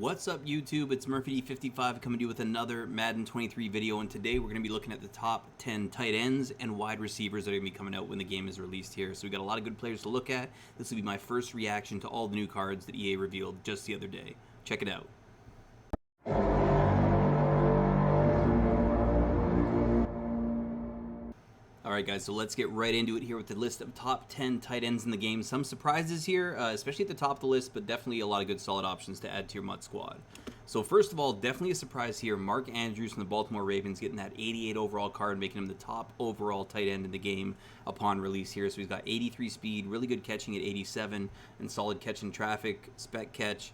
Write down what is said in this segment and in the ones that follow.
What's up YouTube? It's Murphy55 coming to you with another Madden 23 video, and today we're going to be looking at the top 10 tight ends and wide receivers that are going to be coming out when the game is released here. So we got a lot of good players to look at. This will be my first reaction to all the new cards that EA revealed just the other day. Check it out. Alright guys, so let's get right into it here with the list of top 10 tight ends in the game. Some surprises here, especially at the top of the list, but definitely a lot of good solid options to add to your MUT squad. So first of all, definitely a surprise here, Mark Andrews from the Baltimore Ravens getting that 88 overall card, making him the top overall tight end in the game upon release here. So he's got 83 speed, really good catching at 87, and solid catch in traffic, spec catch,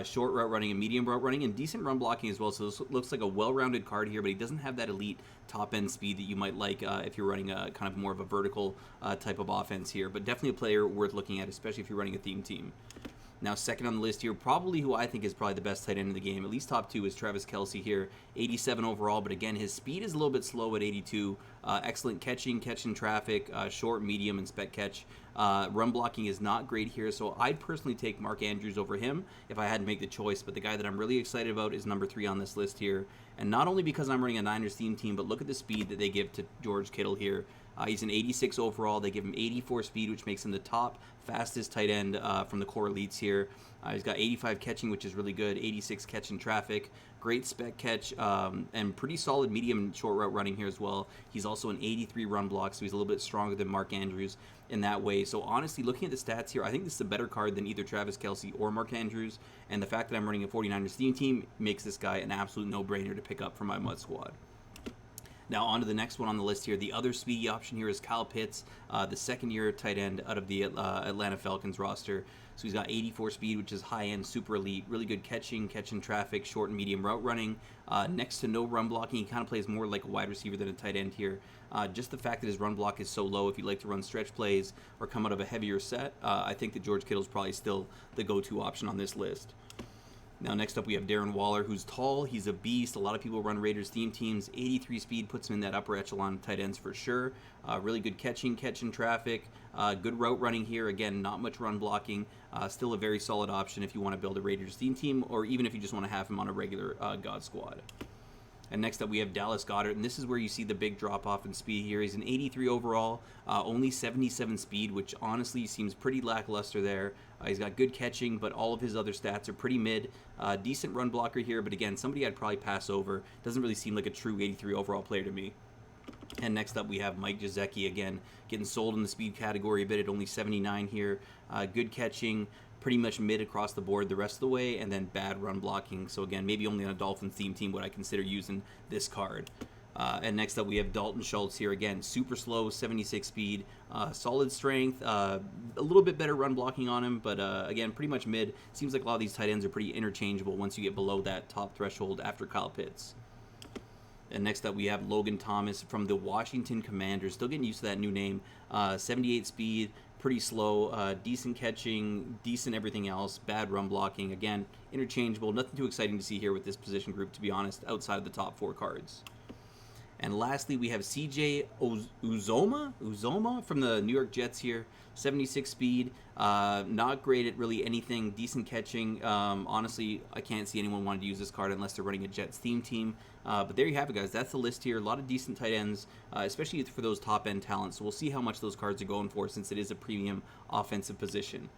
short route running and medium route running, and decent run blocking as well. So this looks like a well-rounded card here, but he doesn't have that elite top-end speed that you might like if you're running a kind of more of a vertical type of offense here. But definitely a player worth looking at, especially if you're running a theme team. Now, second on the list here, probably who I think is probably the best tight end in the game, at least top two, is Travis Kelce here, 87 overall, but again, his speed is a little bit slow at 82. Excellent catch in traffic, short, medium, and spec catch. Run blocking is not great here, so I'd personally take Mark Andrews over him if I had to make the choice, but the guy that I'm really excited about is number 3 on this list here, and not only because I'm running a Niners theme team, but look at the speed that they give to George Kittle here. He's an 86 overall. They give him 84 speed, which makes him the top fastest tight end from the core elites here. He's got 85 catching, which is really good, 86 catch in traffic, great spec catch, and pretty solid medium and short route running here as well. He's also an 83 run block, so he's a little bit stronger than Mark Andrews in that way. So honestly, looking at the stats here, I think this is a better card than either Travis Kelce or Mark Andrews, and the fact that I'm running a 49ers theme team makes this guy an absolute no-brainer to pick up for my MUT squad. Now on to the next one on the list here. The other speedy option here is Kyle Pitts, the second-year tight end out of the Atlanta Falcons roster. So he's got 84 speed, which is high-end, super elite, really good catching traffic, short and medium route running, next to no run blocking. He kind of plays more like a wide receiver than a tight end here. Just the fact that his run block is so low, if you like to run stretch plays or come out of a heavier set, I think that George Kittle is probably still the go-to option on this list. Now next up we have Darren Waller, who's tall, he's a beast. A lot of people run Raiders theme teams. 83 speed puts him in that upper echelon of tight ends for sure. Really good catch in traffic, good route running here. Again, not much run blocking. Still a very solid option if you want to build a Raiders theme team, or even if you just want to have him on a regular God squad. And next up we have Dallas Goedert, and this is where you see the big drop-off in speed here. He's an 83 overall, only 77 speed, which honestly seems pretty lackluster there. He's got good catching, but all of his other stats are pretty mid. Decent run blocker here, but again, somebody I'd probably pass over. Doesn't really seem like a true 83 overall player to me. And next up we have Mike Gesicki, again, getting sold in the speed category a bit at only 79 here. Good catching, pretty much mid across the board the rest of the way, and then bad run blocking. So again, maybe only on a Dolphins theme team would I consider using this card. And next up we have Dalton Schultz here, again, super slow, 76 speed, solid strength, a little bit better run blocking on him, but again, pretty much mid. Seems like a lot of these tight ends are pretty interchangeable once you get below that top threshold after Kyle Pitts. And next up we have Logan Thomas from the Washington Commanders, still getting used to that new name, 78 speed, pretty slow, decent catching, decent everything else, bad run blocking, again, interchangeable, nothing too exciting to see here with this position group, to be honest, outside of the top 4 cards. And lastly, we have CJ Uzomah from the New York Jets here, 76 speed, not great at really anything, decent catching. Honestly, I can't see anyone wanting to use this card unless they're running a Jets theme team. But there you have it, guys. That's the list here. A lot of decent tight ends, especially for those top-end talents. So we'll see how much those cards are going for, since it is a premium offensive position.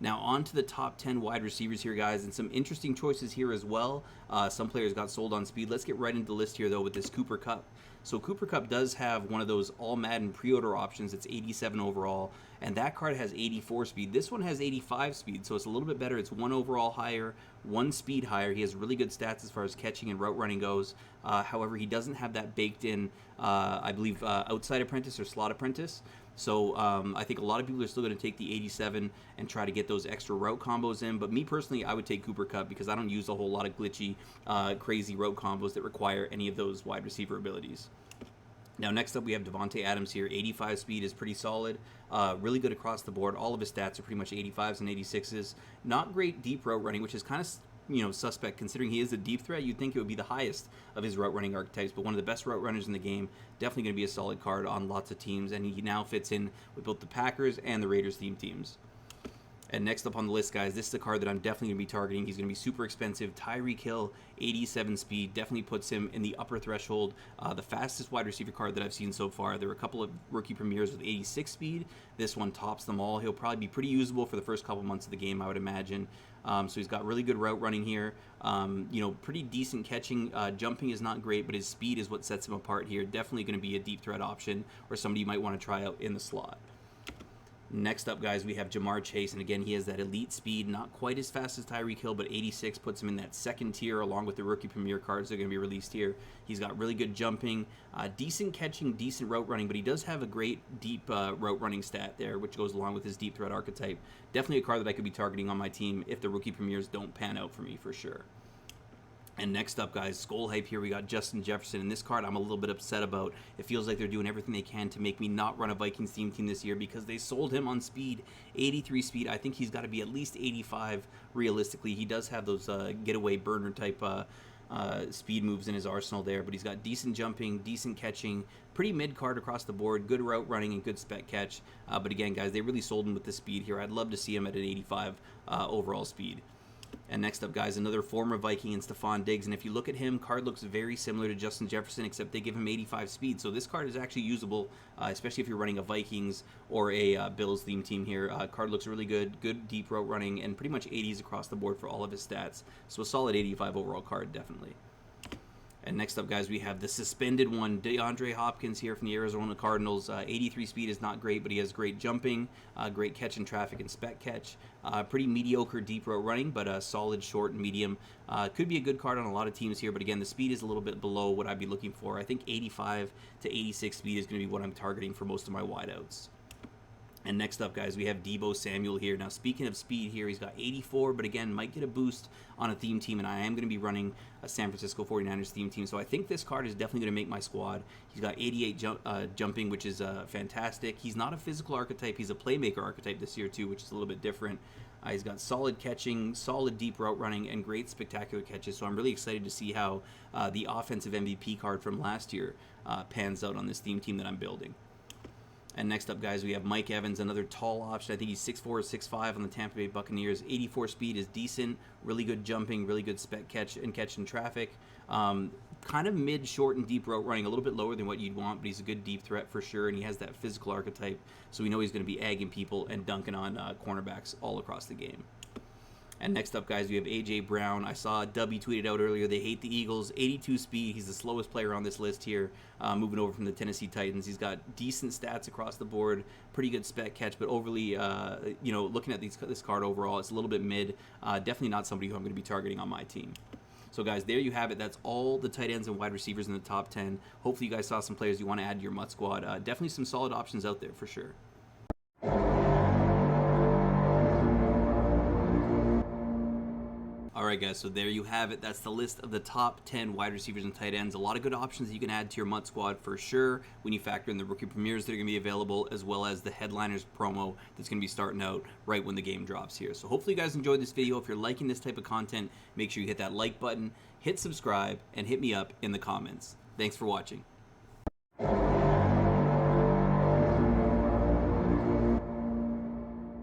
Now on to the top 10 wide receivers here, guys, and some interesting choices here as well. Some players got sold on speed. Let's get right into the list here, though, with this Cooper Kupp. So Cooper Kupp does have one of those all Madden pre-order options. It's 87 overall, and that card has 84 speed. This one has 85 speed, so it's a little bit better. It's 1 overall higher, 1 speed higher. He has really good stats as far as catching and route running goes. However, he doesn't have that baked in, I believe, outside apprentice or slot apprentice. So I think a lot of people are still going to take the 87 and try to get those extra route combos in. But me personally, I would take Cooper Kupp because I don't use a whole lot of glitchy, crazy route combos that require any of those wide receiver abilities. Now next up we have Devontae Adams here. 85 speed is pretty solid, really good across the board. All of his stats are pretty much 85s and 86s. Not great deep route running, which is kind of suspect considering he is a deep threat. You'd think it would be the highest of his route running archetypes, but one of the best route runners in the game. Definitely going to be a solid card on lots of teams, and he now fits in with both the Packers and the Raiders theme teams. And next up on the list, guys, this is a card that I'm definitely going to be targeting. He's going to be super expensive. Tyreek Hill, 87 speed, definitely puts him in the upper threshold. The fastest wide receiver card that I've seen so far. There were a couple of rookie premieres with 86 speed. This one tops them all. He'll probably be pretty usable for the first couple months of the game, I would imagine. So he's got really good route running here. Pretty decent catching. Jumping is not great, but his speed is what sets him apart here. Definitely going to be a deep threat option or somebody you might want to try out in the slot. Next up, guys, we have Jamar Chase, and again, he has that elite speed, not quite as fast as Tyreek Hill, but 86 puts him in that second tier along with the rookie premier cards that are going to be released here. He's got really good jumping, decent catching, decent route running, but he does have a great deep route running stat there, which goes along with his deep threat archetype. Definitely a card that I could be targeting on my team if the rookie premieres don't pan out for me for sure. And next up, guys, Skull Hype here. We got Justin Jefferson. And this card I'm a little bit upset about. It feels like they're doing everything they can to make me not run a Vikings team this year because they sold him on speed. 83 speed. I think he's got to be at least 85 realistically. He does have those getaway burner type speed moves in his arsenal there, but he's got decent jumping, decent catching, pretty mid card across the board, good route running and good spec catch. But again, guys, they really sold him with the speed here. I'd love to see him at an 85 overall speed. And next up, guys, another former Viking in Stephon Diggs. And if you look at him, card looks very similar to Justin Jefferson, except they give him 85 speed. So this card is actually usable, especially if you're running a Vikings or a Bills theme team here. Card looks really good, good deep route running, and pretty much 80s across the board for all of his stats. So a solid 85 overall card, definitely. And next up, guys, we have the suspended one, DeAndre Hopkins here from the Arizona Cardinals. 83 speed is not great, but he has great jumping, great catch in traffic and spec catch. Pretty mediocre deep route running, but solid short and medium. Could be a good card on a lot of teams here, but again, the speed is a little bit below what I'd be looking for. I think 85 to 86 speed is going to be what I'm targeting for most of my wideouts. And next up, guys, we have Deebo Samuel here. Now, speaking of speed here, he's got 84, but again, might get a boost on a theme team, and I am going to be running a San Francisco 49ers theme team, so I think this card is definitely going to make my squad. He's got 88 jumping, which is fantastic. He's not a physical archetype. He's a playmaker archetype this year, too, which is a little bit different. He's got solid catching, solid deep route running, and great spectacular catches, so I'm really excited to see how the offensive MVP card from last year pans out on this theme team that I'm building. And next up, guys, we have Mike Evans, another tall option. I think he's 6'4" or 6'5" on the Tampa Bay Buccaneers. 84 speed is decent, really good jumping, really good spec catch and catch in traffic. Kind of mid, short, and deep route running, a little bit lower than what you'd want, but he's a good deep threat for sure, and he has that physical archetype, so we know he's going to be egging people and dunking on cornerbacks all across the game. And next up, guys, we have A.J. Brown. I saw Dubby tweeted out earlier, they hate the Eagles. 82 speed. He's the slowest player on this list here, moving over from the Tennessee Titans. He's got decent stats across the board, pretty good spec catch, but overly, looking at this card overall, it's a little bit mid. Definitely not somebody who I'm going to be targeting on my team. So, guys, there you have it. That's all the tight ends and wide receivers in the top 10. Hopefully you guys saw some players you want to add to your MUT squad. Definitely some solid options out there for sure. Alright, guys, so there you have it. That's the list of the top 10 wide receivers and tight ends. A lot of good options that you can add to your MUT squad for sure when you factor in the rookie premieres that are going to be available, as well as the headliners promo that's going to be starting out right when the game drops here. So hopefully you guys enjoyed this video. If you're liking this type of content, make sure you hit that like button, hit subscribe, and hit me up in the comments. Thanks for watching.